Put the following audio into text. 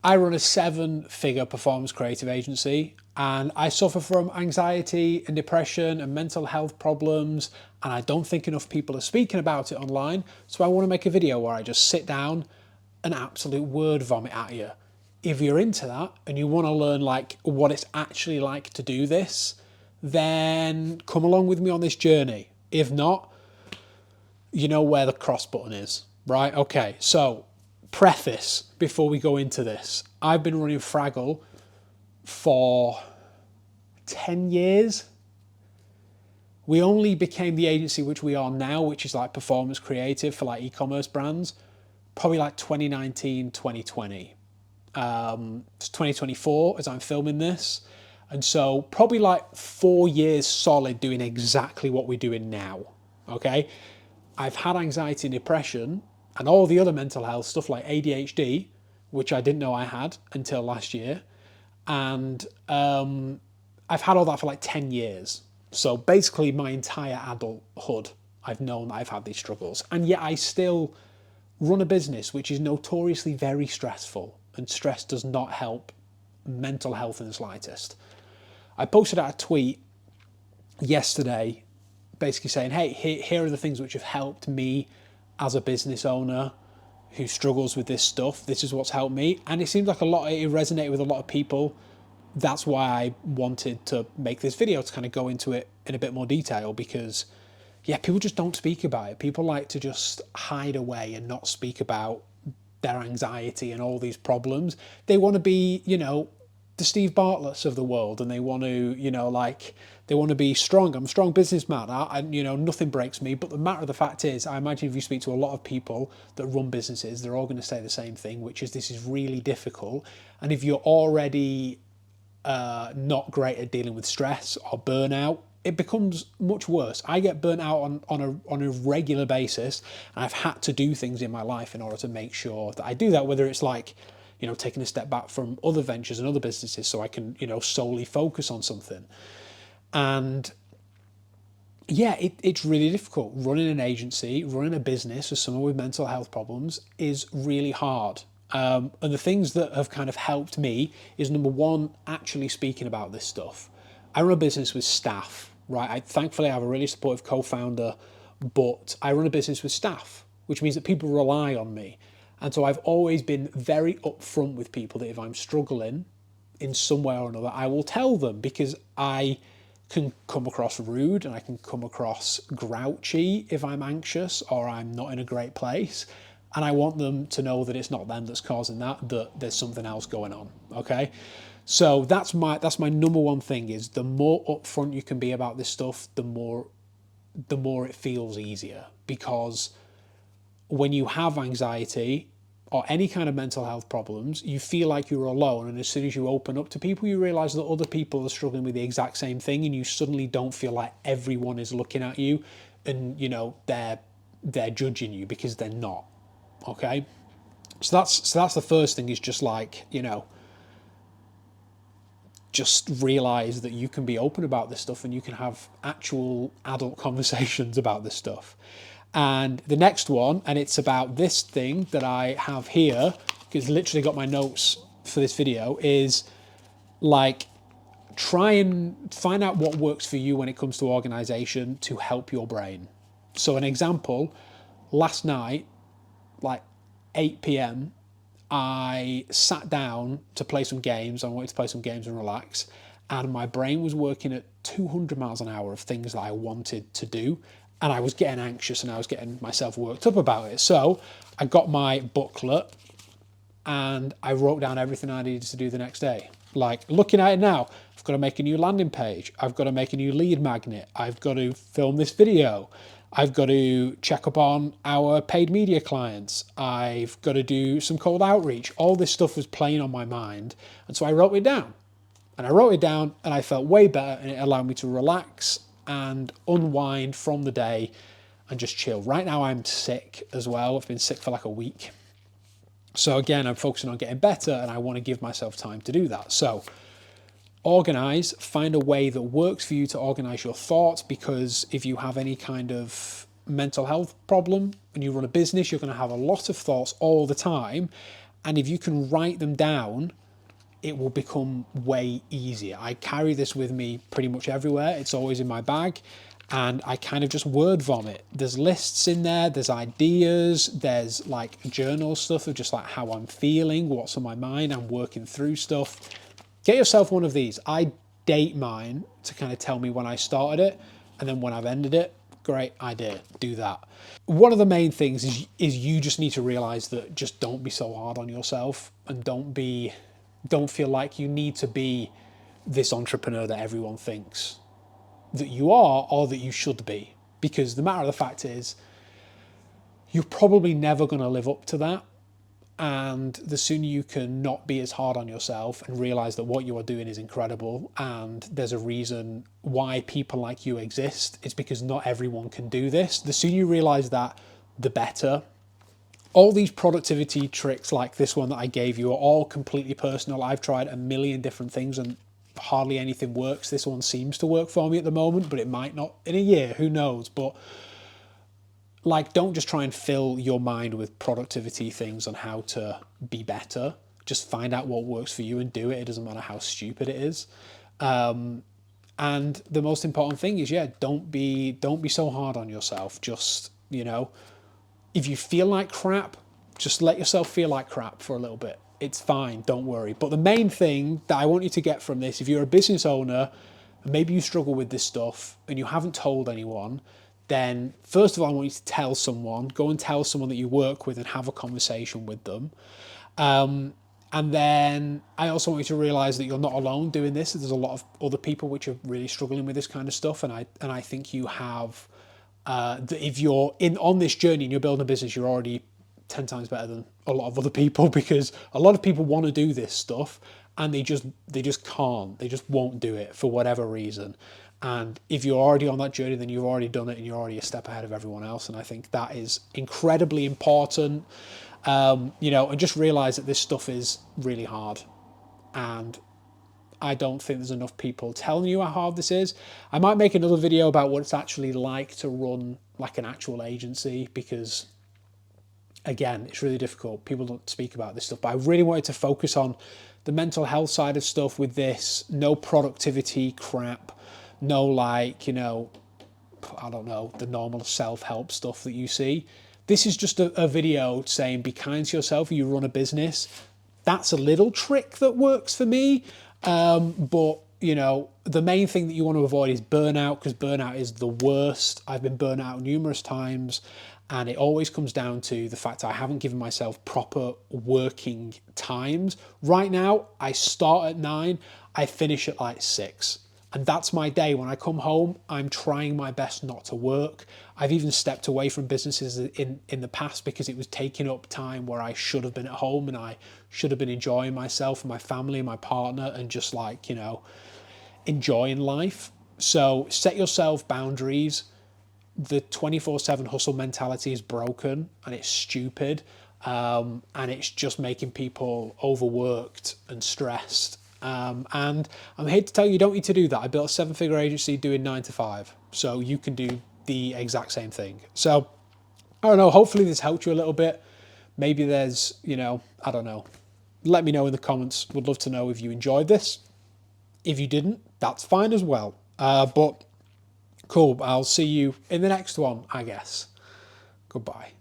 I run a 7-figure performance creative agency, and I suffer from anxiety and depression and mental health problems, and I don't think enough people are speaking about it online. So I want to make a video where I just sit down and absolute word vomit at you. If you're into that and you want to learn like what it's actually like to do this, then come along with me on this journey. If not, you know where the cross button is, right? Okay, so preface before we go into this. I've been running Fraggle for 10 years. We only became the agency which we are now, which is like performance creative for like e-commerce brands, probably like 2019, 2020. It's 2024 as I'm filming this. And so probably like 4 years solid doing exactly what we're doing now. Okay. I've had anxiety and depression and all the other mental health stuff like ADHD, which I didn't know I had until last year. And I've had all that for like 10 years. So basically my entire adulthood, I've known that I've had these struggles. And yet I still run a business which is notoriously very stressful, and stress does not help mental health in the slightest. I posted out a tweet yesterday basically saying, hey, here are the things which have helped me as a business owner who struggles with this stuff. This is what's helped me. And it seems like it resonated with a lot of people. That's why I wanted to make this video, to kind of go into it in a bit more detail, because yeah, people just don't speak about it. People like to just hide away and not speak about their anxiety and all these problems. They want to be, the Steve Bartletts of the world, and they want to, they want to be strong. I'm a strong businessman, and nothing breaks me. But the matter of the fact is, I imagine if you speak to a lot of people that run businesses, they're all going to say the same thing, which is this is really difficult. And if you're already not great at dealing with stress or burnout, it becomes much worse. I get burnt out on a regular basis, and I've had to do things in my life in order to make sure that I do that, whether it's like, taking a step back from other ventures and other businesses so I can, solely focus on something. And yeah, it's really difficult. Running an agency, running a business for someone with mental health problems is really hard. And the things that have kind of helped me is, number one, actually speaking about this stuff. I run a business with staff, right? Thankfully, I have a really supportive co-founder, but I run a business with staff, which means that people rely on me. And so I've always been very upfront with people that if I'm struggling in some way or another, I will tell them, because I can come across rude and I can come across grouchy if I'm anxious or I'm not in a great place. And I want them to know that it's not them that's causing that there's something else going on, okay? So that's my number one thing, is the more upfront you can be about this stuff, the more it feels easier. Because when you have anxiety or any kind of mental health problems, you feel like you're alone. And as soon as you open up to people, you realize that other people are struggling with the exact same thing, and you suddenly don't feel like everyone is looking at you and, they're judging you, because they're not. Okay? So that's the first thing, is just like, just realize that you can be open about this stuff and you can have actual adult conversations about this stuff. And the next one, and it's about this thing that I have here, because I literally got my notes for this video, is like, try and find out what works for you when it comes to organization to help your brain. So an example, last night, like 8 p.m, I sat down to play some games. I wanted to play some games and relax. And my brain was working at 200 miles an hour of things that I wanted to do. And I was getting anxious and I was getting myself worked up about it. So I got my booklet and I wrote down everything I needed to do the next day. Like, looking at it now, I've got to make a new landing page. I've got to make a new lead magnet. I've got to film this video. I've got to check up on our paid media clients. I've got to do some cold outreach. All this stuff was playing on my mind. And so I wrote it down. And I wrote it down and I felt way better, and it allowed me to relax and unwind from the day and just chill. Right now I'm sick as well. I've been sick for like a week. So again, I'm focusing on getting better, and I want to give myself time to do that. So organize, find a way that works for you to organize your thoughts, because if you have any kind of mental health problem and you run a business, you're going to have a lot of thoughts all the time. And if you can write them down, it will become way easier. I carry this with me pretty much everywhere. It's always in my bag, and I kind of just word vomit. There's lists in there, there's ideas, there's like journal stuff of just like how I'm feeling, what's on my mind, I'm working through stuff. Get yourself one of these. I date mine to kind of tell me when I started it, and then when I've ended it. Great idea, do that. One of the main things is you just need to realize that just don't be so hard on yourself, and don't feel like you need to be this entrepreneur that everyone thinks that you are or that you should be. Because the matter of the fact is, you're probably never going to live up to that. And the sooner you can not be as hard on yourself and realize that what you are doing is incredible and there's a reason why people like you exist, it's because not everyone can do this. The sooner you realize that, the better. All these productivity tricks like this one that I gave you are all completely personal. I've tried a million different things and hardly anything works. This one seems to work for me at the moment, but it might not in a year, who knows? But like, don't just try and fill your mind with productivity things on how to be better. Just find out what works for you and do it. It doesn't matter how stupid it is. And the most important thing is, don't be so hard on yourself. Just, if you feel like crap, just let yourself feel like crap for a little bit. It's fine, don't worry. But the main thing that I want you to get from this, if you're a business owner, and maybe you struggle with this stuff and you haven't told anyone, then first of all, I want you to tell someone. Go and tell someone that you work with and have a conversation with them. And then I also want you to realize that you're not alone doing this. There's a lot of other people which are really struggling with this kind of stuff. And I think you have, if you're on this journey and you're building a business, you're already 10 times better than a lot of other people, because a lot of people want to do this stuff and they just can't. They just won't do it for whatever reason. And if you're already on that journey, then you've already done it and you're already a step ahead of everyone else. And I think that is incredibly important. And just realize that this stuff is really hard. And I don't think there's enough people telling you how hard this is. I might make another video about what it's actually like to run like an actual agency, because again, it's really difficult. People don't speak about this stuff, but I really wanted to focus on the mental health side of stuff with this. No productivity crap. No, I don't know, the normal self-help stuff that you see. This is just a video saying be kind to yourself. You run a business. That's a little trick that works for me. But, the main thing that you want to avoid is burnout, because burnout is the worst. I've been burnt out numerous times, and it always comes down to the fact I haven't given myself proper working times. Right now, I start at 9, I finish at like 6. And that's my day. When I come home, I'm trying my best not to work. I've even stepped away from businesses in the past because it was taking up time where I should have been at home and I should have been enjoying myself and my family and my partner and just enjoying life. So set yourself boundaries. The 24/7 hustle mentality is broken and it's stupid. And it's just making people overworked and stressed. And I'm here to tell you don't need to do that. I built a 7-figure agency doing 9 to 5. So you can do the exact same thing. So I don't know, hopefully this helped you a little bit. Maybe there's, I don't know. Let me know in the comments. Would love to know if you enjoyed this. If you didn't, that's fine as well. But cool, I'll see you in the next one, I guess. Goodbye.